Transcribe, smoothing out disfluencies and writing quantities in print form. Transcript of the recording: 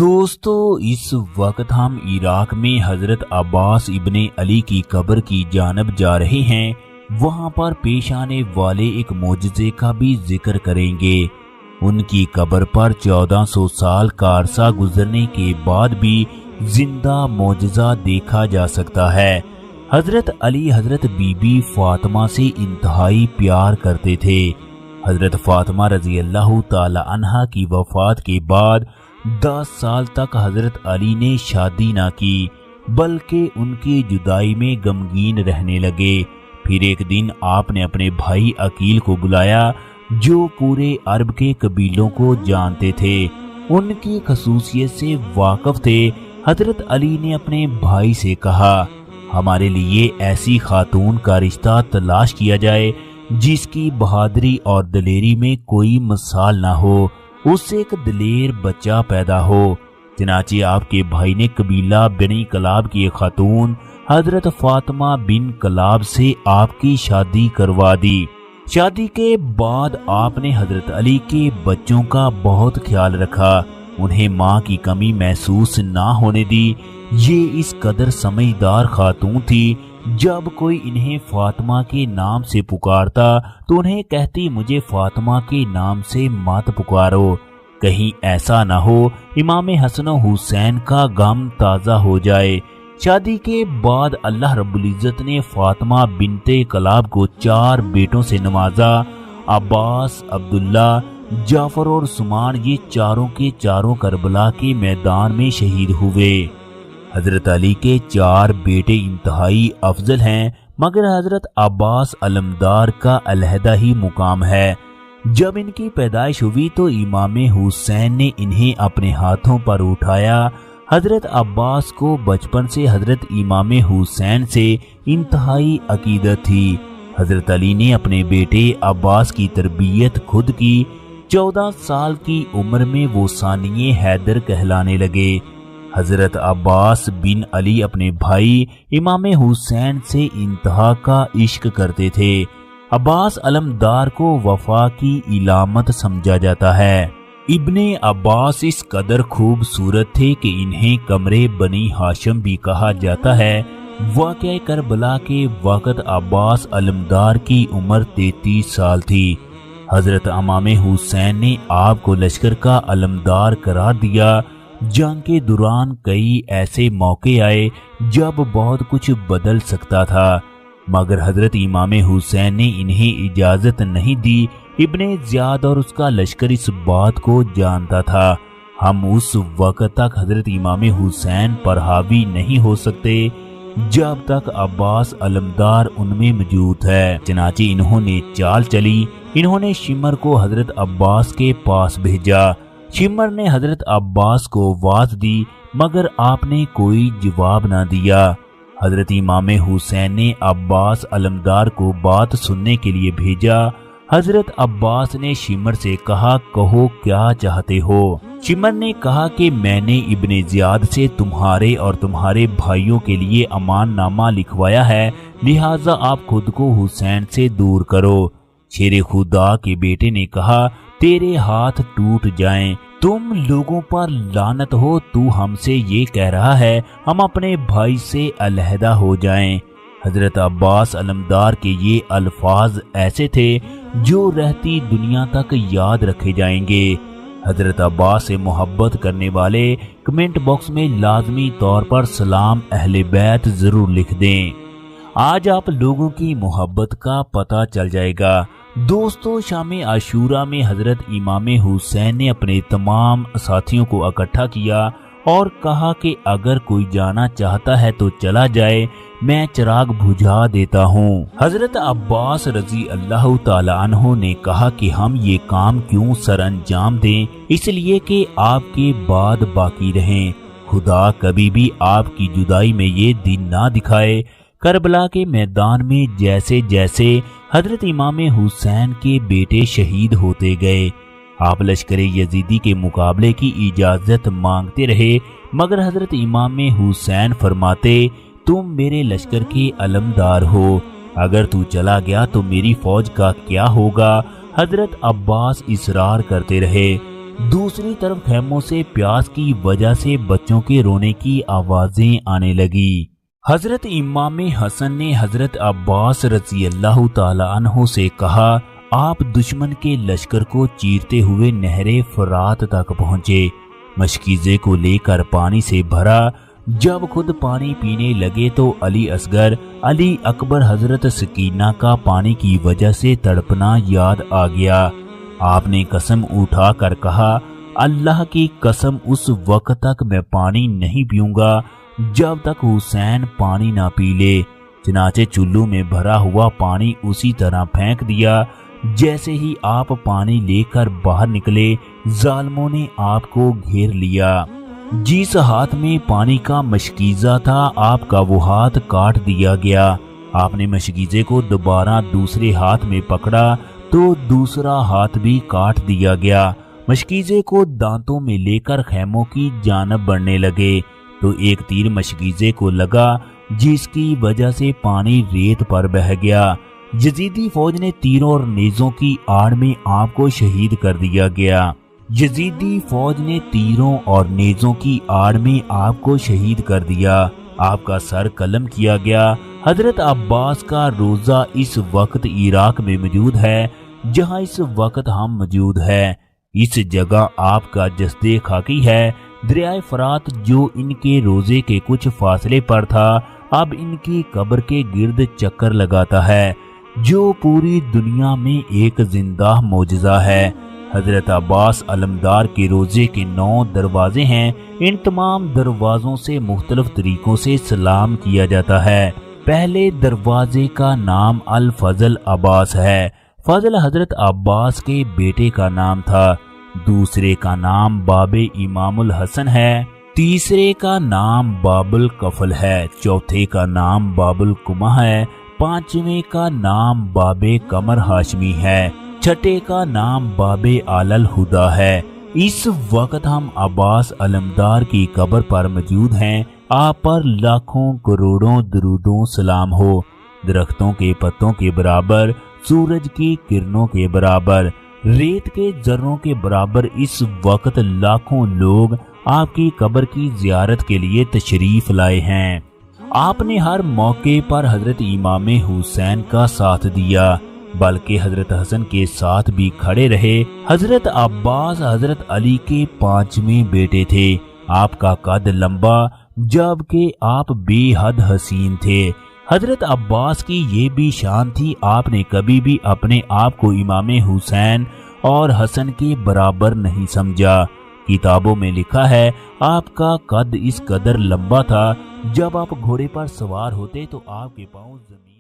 दोस्तों इस वक्त हम इराक में हजरत अब्बास इब्ने अली की कब्र की जानब जा रहे हैं। वहां पर पेश आने वाले एक मोजज़े का भी जिक्र करेंगे। उनकी कब्र पर 1400 साल का अरसा गुजरने के बाद भी जिंदा मोजज़ा देखा जा सकता है। हजरत अली हजरत बीबी फातिमा से इंतहाई प्यार करते थे। हजरत फातिमा रजी अल्लाह ताला अन्हा की वफात के बाद 10 साल तक हजरत अली ने शादी ना की, बल्कि उनकी जुदाई में गमगीन रहने लगे। फिर एक दिन आपने अपने भाई अकील को बुलाया, जो पूरे अरब के कबीलों को जानते थे, उनकी खसूसियत से वाकिफ थे। हजरत अली ने अपने भाई से कहा, हमारे लिए ऐसी खातून का रिश्ता तलाश किया जाए जिसकी बहादुरी और दलेरी में कोई मिसाल ना हो, उससे एक दिलेर बच्चा पैदा हो। चनाचे आपके भाई ने कबीला बनी कलाब की एक खातून हजरत फातिमा बिन कलाब से आपकी शादी करवा दी। शादी के बाद आपने हजरत अली के बच्चों का बहुत ख्याल रखा, उन्हें माँ की कमी महसूस ना होने दी। ये इस कदर समझदार खातून थी, जब कोई इन्हें फातिमा के नाम से पुकारता तो उन्हें कहती, मुझे फातिमा के नाम से मत पुकारो, कहीं ऐसा ना हो इमाम हसन हुसैन का गम ताज़ा हो जाए। शादी के बाद अल्लाह रब्बुल इज़्ज़त ने फातिमा बिनते कलाब को 4 बेटों से नवाजा। अब्बास, अब्दुल्ला, जाफर और उस्मान, ये चारों के चारों करबला के मैदान में शहीद हुए। हजरत अली के 4 बेटे इंतहाई अफजल हैं, मगर हजरत अब्बास अलमदार का अलहदा ही मुकाम है। जब इनकी पैदाइश हुई तो इमाम हुसैन ने इन्हें अपने हाथों पर उठाया। हजरत अब्बास को बचपन से हजरत इमाम हुसैन से इंतहाई अकीदत थी। हजरत अली ने अपने बेटे अब्बास की तरबियत खुद की। 14 साल की उम्र में वो सानिए हैदर कहलाने लगे। हजरत अब्बास बिन अली अपने भाई इमाम हुसैन से इंतहा का इश्क करते थे। अब्बास अलमदार को वफा की इलामत समझा जाता है। इब्ने अब्बास इस कदर खूबसूरत थे कि इन्हें कमरे बनी हाशिम भी कहा जाता है। वाक़या करबला के वक़्त अब्बास अलमदार की उम्र 33 साल थी। हजरत इमाम हुसैन ने आपको लश्कर का अलमदार करार दिया। जंग के दौरान कई ऐसे मौके आए जब बहुत कुछ बदल सकता था, मगर हजरत इमाम हुसैन ने इन्हें इजाजत नहीं दी। इब्ने ज़ियाद और उसका लश्कर इस बात को जानता था, हम उस वक्त तक हजरत इमाम हुसैन पर हावी नहीं हो सकते जब तक अब्बास अलमदार उनमें मौजूद है। चनाचे इन्होंने चाल चली। इन्होंने शिमर को हजरत अब्बास के पास भेजा। शिमर ने हजरत अब्बास को आवाज दी, मगर आपने कोई जवाब ना दिया। हजरत इमाम हुसैन ने अब्बास अलमदार को बात सुनने के लिए भेजा। हजरत अब्बास ने शिमर से कहा, कहो क्या चाहते हो। शिमर ने कहा कि मैंने इब्ने ज़ियाद से तुम्हारे और तुम्हारे भाइयों के लिए अमाननामा लिखवाया है, लिहाजा आप खुद को हुसैन से दूर करो। शेरे खुदा के बेटे ने कहा, तेरे हाथ टूट जाएं, तुम लोगों पर लानत हो, तू हमसे ये कह रहा है हम अपने भाई से अलहदा हो जाएं। हजरत अब्बास अलमदार के ये अल्फाज ऐसे थे जो रहती दुनिया तक याद रखे जाएंगे। हजरत अब्बास से मोहब्बत करने वाले कमेंट बॉक्स में लाजमी तौर पर सलाम अहले बैत जरूर लिख दें। आज आप लोगों की मोहब्बत का पता चल जाएगा। दोस्तों, शाम आशूरा में हजरत इमाम हुसैन ने अपने तमाम साथियों को इकट्ठा किया और कहा कि अगर कोई जाना चाहता है तो चला जाए, मैं चिराग बुझा देता हूँ। हजरत अब्बास रजी अल्लाह ताला अन्हो ने कहा कि हम ये काम क्यों सर अंजाम दें, इसलिए कि आपके बाद बाकी रहें। खुदा कभी भी आपकी जुदाई में ये दिन ना दिखाए। करबला के मैदान में जैसे जैसे हजरत इमाम हुसैन के बेटे शहीद होते गए, आप लश्कर यजीदी के मुकाबले की इजाजत मांगते रहे, मगर हजरत इमाम हुसैन फरमाते, तुम मेरे लश्कर के अलमदार हो, अगर तू चला गया तो मेरी फौज का क्या होगा। हजरत अब्बास इसरार करते रहे। दूसरी तरफ खैमों से प्यास की वजह से बच्चों के रोने की आवाजें आने लगी। हजरत इमाम हसन ने हजरत अब्बास रज़ी अल्लाह ताला अन्हु से कहा, आप दुश्मन के लश्कर को चीरते हुए नहरे फरात तक पहुंचे। मशकीज़े को लेकर पानी से भरा। जब खुद पानी पीने लगे तो अली असगर, अली अकबर, हजरत सकीना का पानी की वजह से तड़पना याद आ गया। आपने कसम उठाकर कहा, अल्लाह की कसम उस वक्त तक मैं पानी नहीं पीऊंगा जब तक हुसैन पानी ना पी ले। चनाचे चुल्लू में भरा हुआ पानी उसी तरह फेंक दिया। जैसे ही आप पानी लेकर बाहर निकले, जालिमों ने आपको घेर लिया। जिस हाथ में पानी का मशकीज़ा था, आपका वो हाथ काट दिया गया। आपने मशकीज़े को दोबारा दूसरे हाथ में पकड़ा तो दूसरा हाथ भी काट दिया गया। मशकीज़े को दांतों में लेकर खैमों की जानब बढ़ने लगे तो एक तीर मशकीज़े को लगा, जिसकी वजह से पानी रेत पर बह गया। यजीदी फौज ने तीरों और नेज़ों की आड़ में आपको शहीद कर दिया गया। यजीदी फौज ने तीरों और नेज़ों की आड़ में आपको शहीद कर दिया। आपका सर कलम किया गया। हजरत अब्बास का रोजा इस वक्त इराक में मौजूद है, जहां इस वक्त हम मौजूद है। इस जगह आपका जस्दे खाकी है। दरियाए फरात जो इनके रोजे के कुछ फासले पर था, अब इनकी कब्र के गिर्द चक्कर लगाता है, जो पूरी दुनिया में एक जिंदा मौजज़ा है। हजरत अब्बास अलमदार के रोजे के 9 दरवाजे हैं। इन तमाम दरवाजों से मुख्तलिफ तरीकों से सलाम किया जाता है। पहले दरवाजे का नाम अल फजल अब्बास है। फजल हजरत अब्बास के बेटे का नाम था। दूसरे का नाम बाबे इमामुल हसन है। तीसरे का नाम बाबुल कफल है। चौथे का नाम बाबुल कुमा है। पांचवें का नाम बाबे कमर हाशमी है। छठे का नाम बाबे आलल हुदा है। इस वक्त हम अब्बास अलमदार की कब्र पर मौजूद हैं। आप पर लाखों करोड़ों दरूदों सलाम हो। दरख्तों के पत्तों के बराबर, सूरज की किरणों के बराबर, रेत के जर्रों के बराबर इस वक्त लाखों लोग आपकी कब्र की जियारत के लिए तशरीफ लाए हैं। आपने हर मौके पर हजरत इमाम हुसैन का साथ दिया, बल्कि हजरत हसन के साथ भी खड़े रहे। हजरत अब्बास हजरत अली के 5वें बेटे थे। आपका कद लंबा, जबकि आप बेहद हसीन थे। हजरत अब्बास की ये भी शान थी, आपने कभी भी अपने आप को इमाम हुसैन और हसन के बराबर नहीं समझा। किताबों में लिखा है, आपका कद इस कदर लंबा था, जब आप घोड़े पर सवार होते तो आपके पांव जमीन